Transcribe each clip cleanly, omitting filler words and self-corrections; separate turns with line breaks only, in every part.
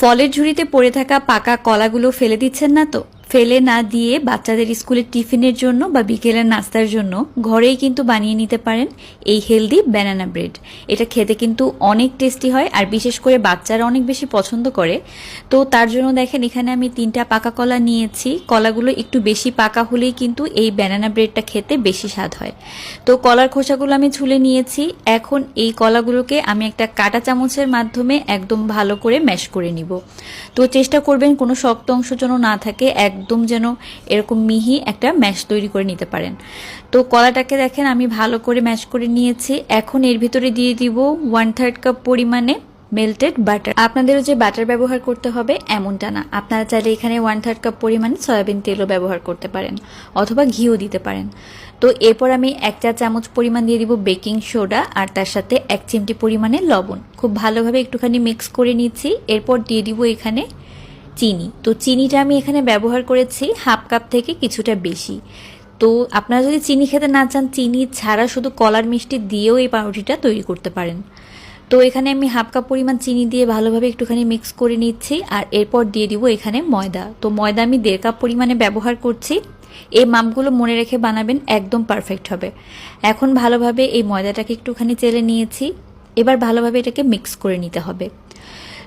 ফলের ঝুড়িতে পড়ে থাকা পাকা কলাগুলো ফেলে দিচ্ছেন না তো? ফেলে না দিয়ে বাচ্চাদের স্কুলের টিফিনের জন্য বা বিকেলের নাস্তার জন্য ঘরেই কিন্তু বানিয়ে নিতে পারেন এই হেলদি ব্যানানা ব্রেড। এটা খেতে কিন্তু অনেক টেস্টি হয়, আর বিশেষ করে বাচ্চারা অনেক বেশি পছন্দ করে। তো তার জন্য দেখেন এখানে আমি 3টা পাকা কলা নিয়েছি। কলাগুলো একটু বেশি পাকা হলেই কিন্তু এই ব্যানানা ব্রেডটা খেতে বেশি স্বাদ হয়। তো কলার খোসাগুলো আমি ছুলে নিয়েছি। এখন এই কলাগুলোকে আমি একটা কাঁটা চামচের মাধ্যমে একদম ভালো করে ম্যাশ করে নিব। তো চেষ্টা করবেন কোনো শক্ত অংশ যেন না থাকে, একদম যেন এরকম মিহি একটা ম্যাশ তৈরি করে নিতে পারেন। তো কলাটাকে দেখেন আমি ভালো করে ম্যাশ করে নিয়েছি। এখন এর ভিতরে দিয়ে দিব 1/3 কাপ পরিমাণে মেল্টেড বাটার। আপনাদেরও যে বাটার ব্যবহার করতে হবে এমনটা না, আপনারা চাইলে এখানে 1/3 কাপ পরিমাণে সয়াবিন তেলও ব্যবহার করতে পারেন, অথবা ঘিও দিতে পারেন। তো এরপর আমি 1 চা চামচ পরিমাণ দিয়ে দিব বেকিং সোডা, আর তার সাথে 1 চিমটি পরিমাণে লবণ। খুব ভালোভাবে একটুখানি মিক্স করে নিচ্ছি। এরপর দিয়ে দিব এখানে চিনি। তো চিনিটা আমি এখানে ব্যবহার করেছি 1/2 কাপ থেকে কিছুটা বেশি। তো আপনারা যদি চিনি খেতে না চান, চিনি ছাড়া শুধু কলার মিষ্টি দিয়েও এই পাউরুটিটা তৈরি করতে পারেন। তো এখানে আমি 1/2 কাপ পরিমাণ চিনি দিয়ে ভালোভাবে একটুখানি মিক্স করে নিচ্ছি। আর এরপর দিয়ে দিব এখানে ময়দা। তো ময়দা আমি 1.5 কাপ পরিমাণে ব্যবহার করছি। এই মাপগুলো মনে রেখে বানাবেন, একদম পারফেক্ট হবে। এখন ভালোভাবে এই ময়দাটাকে একটুখানি চেলে নিয়েছি। এবার ভালোভাবে এটাকে মিক্স করে নিতে হবে।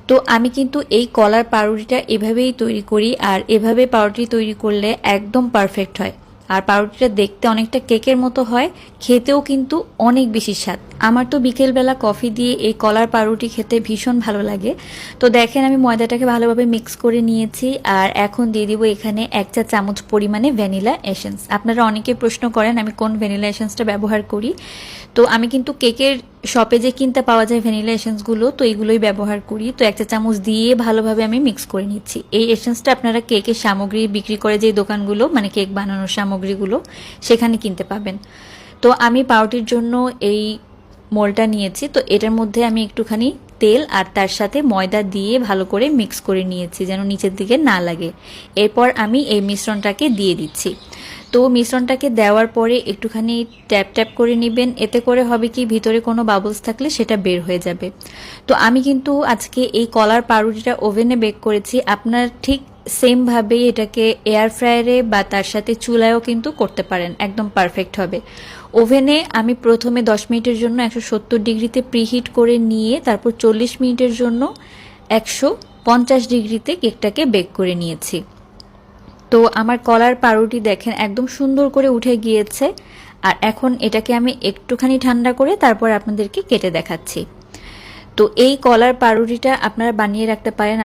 তো আমি কিন্তু এই কলার পাউরুটিটা এভাবেই তৈরি করি, আর এভাবে পাউরুটি তৈরি করলে একদম পারফেক্ট হয়। আর পাউরুটিটা দেখতে অনেকটা কেকের মতো হয়, খেতেও কিন্তু অনেক বেশি স্বাদ। আমার তো বিকেলবেলা কফি দিয়ে এই কলার পাউরুটি খেতে ভীষণ ভালো লাগে। তো দেখেন আমি ময়দাটাকে ভালোভাবে মিক্স করে নিয়েছি। আর এখন দিয়ে দিব এখানে 1 চা চামচ পরিমাণে ভ্যানিলা এসেন্স। আপনারা অনেকে প্রশ্ন করেন আমি কোন ভ্যানিলা এসেন্সটা ব্যবহার করি। তো আমি কিন্তু কেকের শপে যে কিনতে পাওয়া যায় ভ্যানিলা এসেন্সগুলো, তো এইগুলোই ব্যবহার করি। তো 1 চা চামচ দিয়ে ভালোভাবে আমি মিক্স করে নিচ্ছি। এই এসেন্সটা আপনারা কেকের সামগ্রী বিক্রি করে যে দোকানগুলো, মানে কেক বানানোর সামগ্রীগুলো, সেখানে কিনতে পাবেন। তো আমি পাউরুটির জন্য এই মোলটা নিয়েছি। তো এটার মধ্যে আমি একটুখানি তেল আর তার সাথে ময়দা দিয়ে ভালো করে মিক্স করে নিয়েছি, যেন নিচের দিকে না লাগে। এরপর আমি এই মিশ্রণটাকে দিয়ে দিচ্ছি। তো মিশ্রণটাকে দেওয়ার পরে একটুখানি ট্যাপ ট্যাপ করে নেবেন। এতে করে হবে কি, ভিতরে কোনো বাবলস থাকলে সেটা বের হয়ে যাবে। তো আমি কিন্তু আজকে এই কলার পাউরুটিটা ওভেনে বেক করেছি। আপনার ঠিক সেমভাবে এটাকে এয়ার ফ্রায়ারে বা তার সাথে চুলায়ও কিন্তু করতে পারেন, একদম পারফেক্ট হবে। ওভেনে আমি প্রথমে 10 মিনিটের জন্য 170 ডিগ্রিতে প্রিহিট করে নিয়ে তারপর 40 মিনিটের জন্য 150 ডিগ্রিতে কেকটাকে বেক করে নিয়েছি। তো আমার কলার পাউরুটি দেখেন একদম সুন্দর করে উঠে গিয়েছে। আর এখন এটাকে আমি একটুখানি ঠান্ডা করে তারপর আপনাদেরকে কেটে দেখাচ্ছি। তো এই কলার পাউরুটিটা আপনারা বানিয়ে রাখতে পারেন